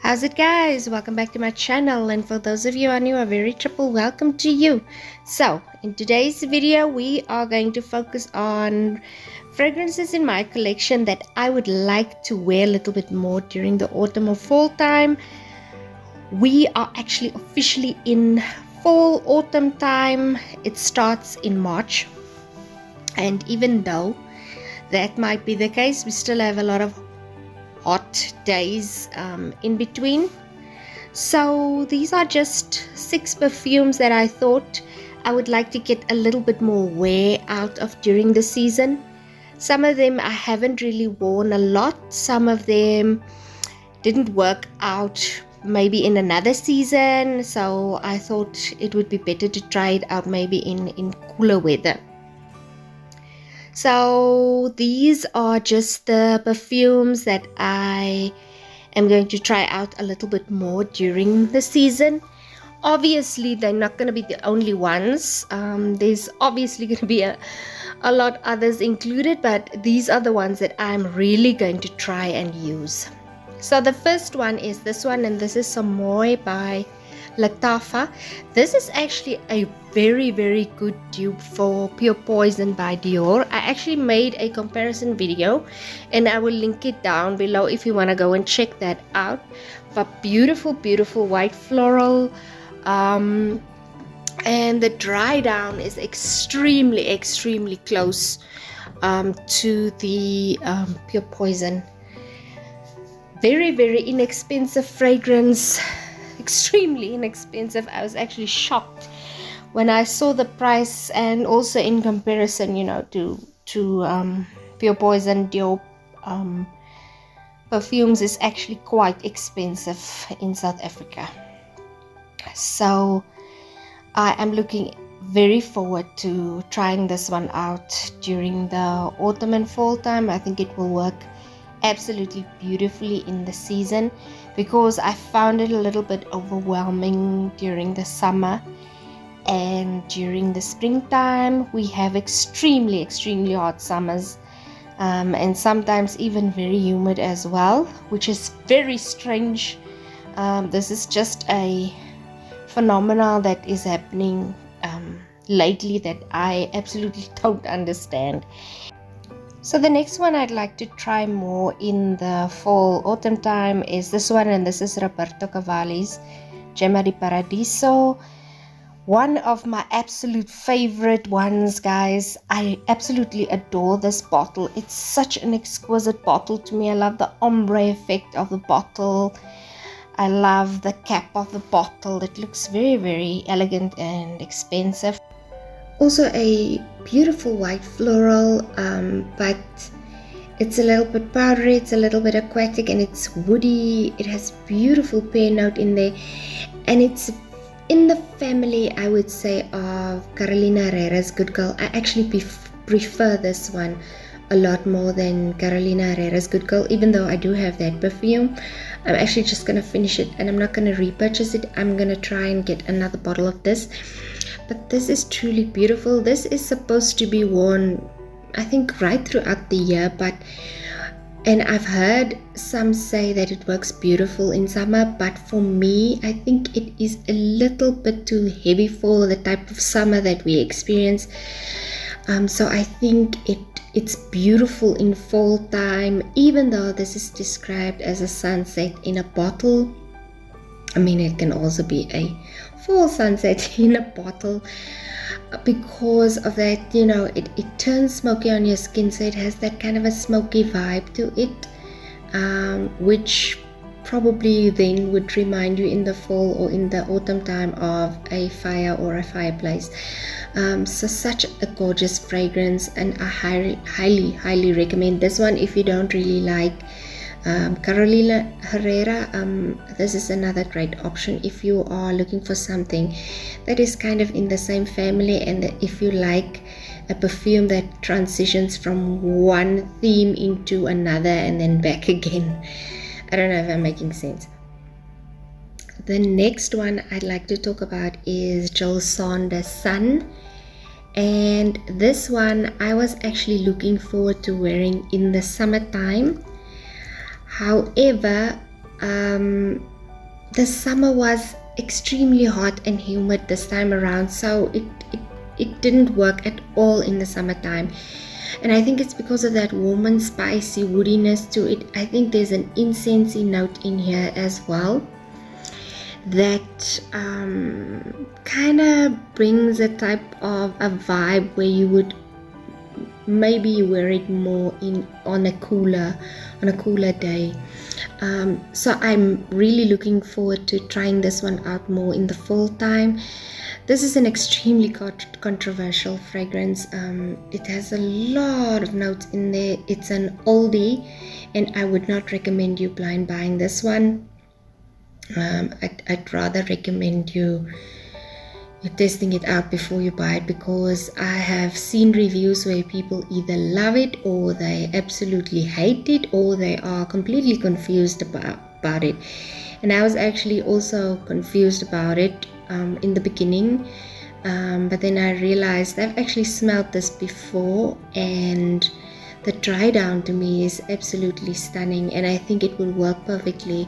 How's it, guys? Welcome back to my channel, and for those of you who are new, a very triple welcome to you. So in today's video we are going to focus on fragrances in my collection that I would like to wear a little bit more during the autumn or fall time. We are actually officially in fall autumn time. It starts in March, and even though that might be the case, we still have a lot of hot days in between. So these are just 6 perfumes that I thought I would like to get a little bit more wear out of during the season. Some of them I haven't really worn a lot. Some of them didn't work out maybe in another season, so I thought it would be better to try it out maybe in cooler weather. So these are just the perfumes that I am going to try out a little bit more during the season. Obviously they're not going to be the only ones. There's obviously going to be a lot others included, but these are the ones that I'm really going to try and use. So the first one is this one, and this is Samoi by Lataffa. This is actually a very good dupe for Pure Poison by Dior. I actually made a comparison video and I will link it down below if you want to go and check that out. But beautiful white floral, and the dry down is extremely close to the Pure Poison. Very inexpensive fragrance, extremely inexpensive. I was actually shocked when I saw the price, and also in comparison, you know, to Pure Poison Dior perfumes is actually quite expensive in South Africa. So I am looking very forward to trying this one out during the autumn and fall time. I think it will work absolutely beautifully in the season, because I found it a little bit overwhelming during the summer, and during the springtime we have extremely hot summers, and sometimes even very humid as well, which is very strange. This is just a phenomenon that is happening lately that I absolutely don't understand. So the next one I'd like to try more in the fall autumn time is this one, and this is Roberto Cavalli's Gemma di Paradiso. One of my absolute favorite ones, guys. I absolutely adore this bottle. It's such an exquisite bottle to me. I love the ombre effect of the bottle. I love the cap of the bottle. It looks very elegant and expensive. Also a beautiful white floral, but it's a little bit powdery, it's a little bit aquatic, and it's woody. It has beautiful pear note in there, and it's in the family, I would say, of Carolina Herrera's Good Girl. I actually prefer this one a lot more than Carolina Herrera's Good Girl, even though I do have that perfume. I'm actually just gonna finish it, and I'm not gonna repurchase it. I'm gonna try and get another bottle of this. But this is truly beautiful. This is supposed to be worn, I think, right throughout the year, and I've heard some say that it works beautiful in summer, but for me, I think it is a little bit too heavy for the type of summer that we experience. So I think it's beautiful in fall time, even though this is described as a sunset in a bottle. I mean, it can also be a fall sunset in a bottle, because of that, you know, it turns smoky on your skin, so it has that kind of a smoky vibe to it, which probably then would remind you in the fall or in the autumn time of a fire or a fireplace. So such a gorgeous fragrance, and I highly recommend this one. If you don't really like Carolina Herrera, this is another great option if you are looking for something that is kind of in the same family, and if you like a perfume that transitions from one theme into another and then back again. I don't know if I'm making sense. The next one I'd like to talk about is Jil Sander Sun, and this one I was actually looking forward to wearing in the summertime. However, the summer was extremely hot and humid this time around, so it didn't work at all in the summertime. And I think it's because of that warm and spicy woodiness to it. I think there's an incensey note in here as well that kind of brings a type of a vibe where you would maybe wear it more on a cooler day. So I'm really looking forward to trying this one out more in the fall time. This is an extremely controversial fragrance. It has a lot of notes in there. It's an oldie, and I would not recommend you blind buying this one. I'd rather recommend you're testing it out before you buy it, because I have seen reviews where people either love it or they absolutely hate it, or they are completely confused about it. And I was actually also confused about it in the beginning, but then I realized I've actually smelled this before, and the dry down to me is absolutely stunning, and I think it will work perfectly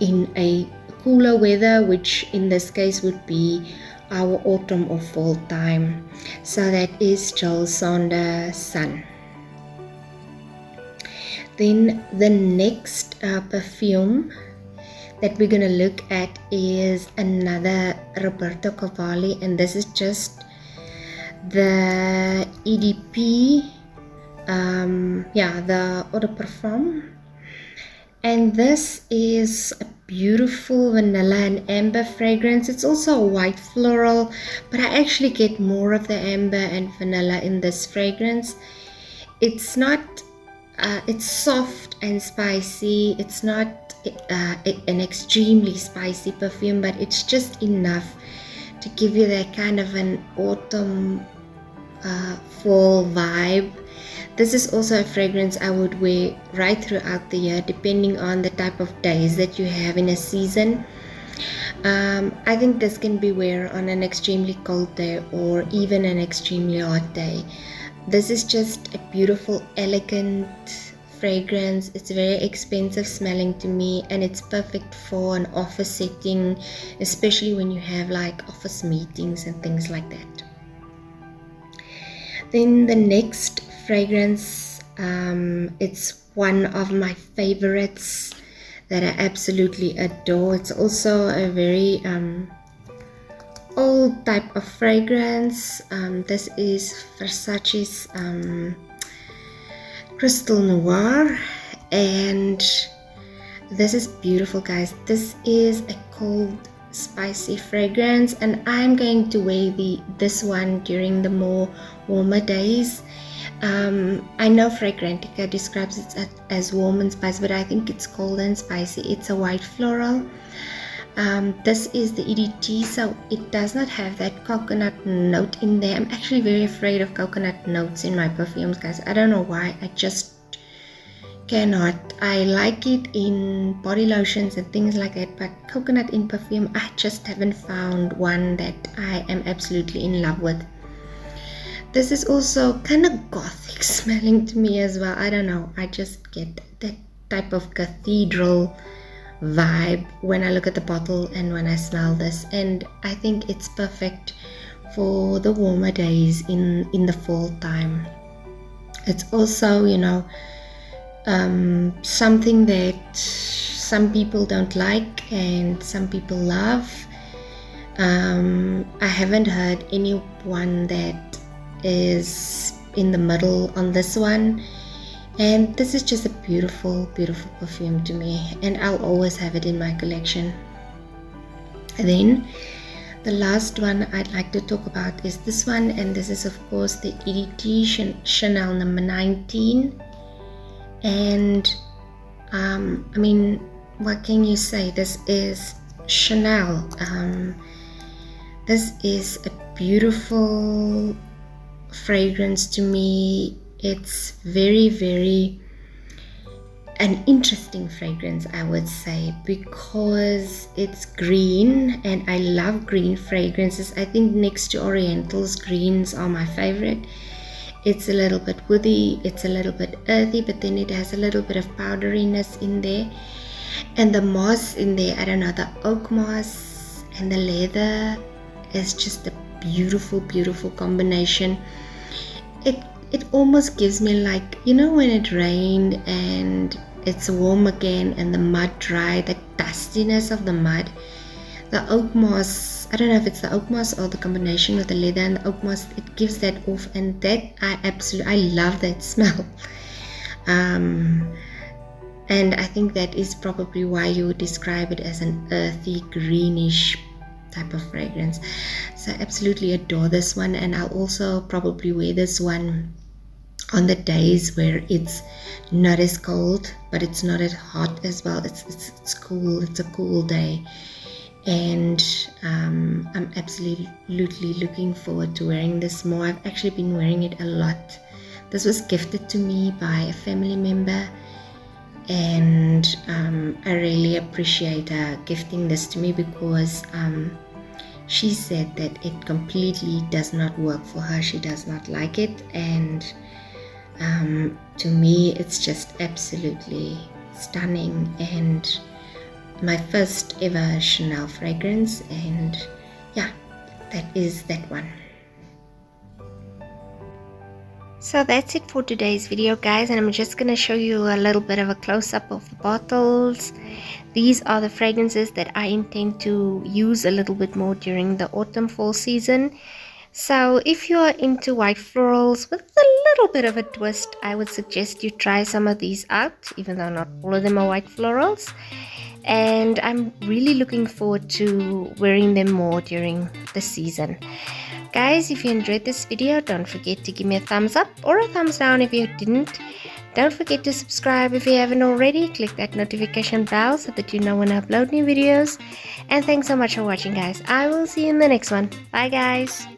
in a cooler weather, which in this case would be our autumn or fall time. So that is Jil Sander Sun. Then the next perfume that we're gonna look at is another Roberto Cavalli, and this is just the EDP, the Eau de Parfum. And this is a beautiful vanilla and amber fragrance. It's also a white floral, but I actually get more of the amber and vanilla in this fragrance. It's not, it's soft and spicy. It's not an extremely spicy perfume, but it's just enough to give you that kind of an autumn fall vibe. This is also a fragrance I would wear right throughout the year, depending on the type of days that you have in a season. I think this can be worn on an extremely cold day or even an extremely hot day. This is just a beautiful, elegant fragrance. It's very expensive smelling to me, and it's perfect for an office setting, especially when you have like office meetings and things like that. Then the next fragrance, it's one of my favorites that I absolutely adore. It's also a very old type of fragrance. This is Versace's Crystal Noir, and this is beautiful, guys. This is a cold spicy fragrance, and I'm going to wear this one during the more warmer days. I know Fragrantica describes it as warm and spicy, but I think it's cold and spicy. It's a white floral. This is the EDT, so it does not have that coconut note in there. I'm actually very afraid of coconut notes in my perfumes, guys. I don't know why, I just cannot. I like it in body lotions and things like that, but coconut in perfume, I just haven't found one that I am absolutely in love with. This is also kind of gothic smelling to me as well. I don't know, I just get that type of cathedral vibe when I look at the bottle and when I smell this, and I think it's perfect for the warmer days in the fall time. It's also, you know, something that some people don't like and some people love. I haven't heard anyone that is in the middle on this one, and this is just a beautiful perfume to me, and I'll always have it in my collection. And then the last one I'd like to talk about is this one, and this is of course the EDT Chanel number 19. And I mean, what can you say? This is Chanel. This is a beautiful fragrance to me. It's very an interesting fragrance, I would say, because it's green, and I love green fragrances. I think next to Orientals, greens are my favorite. It's a little bit woody, it's a little bit earthy, but then it has a little bit of powderiness in there. And the moss in there, I don't know, the oak moss and the leather is just a beautiful, beautiful combination. It almost gives me like, you know, when it rained and it's warm again and the mud dry, the dustiness of the mud. The oak moss, I don't know if it's the oak moss or the combination with the leather and the oak moss, it gives that off, and that I love that smell. And I think that is probably why you would describe it as an earthy, greenish type of fragrance. So I absolutely adore this one, and I'll also probably wear this one on the days where it's not as cold, but it's not as hot as well. It's cool. It's a cool day, and I'm absolutely looking forward to wearing this more. I've actually been wearing it a lot. This was gifted to me by a family member, and I really appreciate her gifting this to me, because she said that it completely does not work for her. She does not like it, and to me it's just absolutely stunning, and my first ever Chanel fragrance. And yeah, that is that one. So that's it for today's video, guys, and I'm just going to show you a little bit of a close-up of the bottles. These are the fragrances that I intend to use a little bit more during the autumn fall season. So if you're into white florals with a little bit of a twist, I would suggest you try some of these out, even though not all of them are white florals. And I'm really looking forward to wearing them more during the season. Guys, if you enjoyed this video, don't forget to give me a thumbs up or a thumbs down if you didn't. Don't forget to subscribe if you haven't already. Click that notification bell so that you know when I upload new videos. And thanks so much for watching, guys. I will see you in the next one. Bye, guys.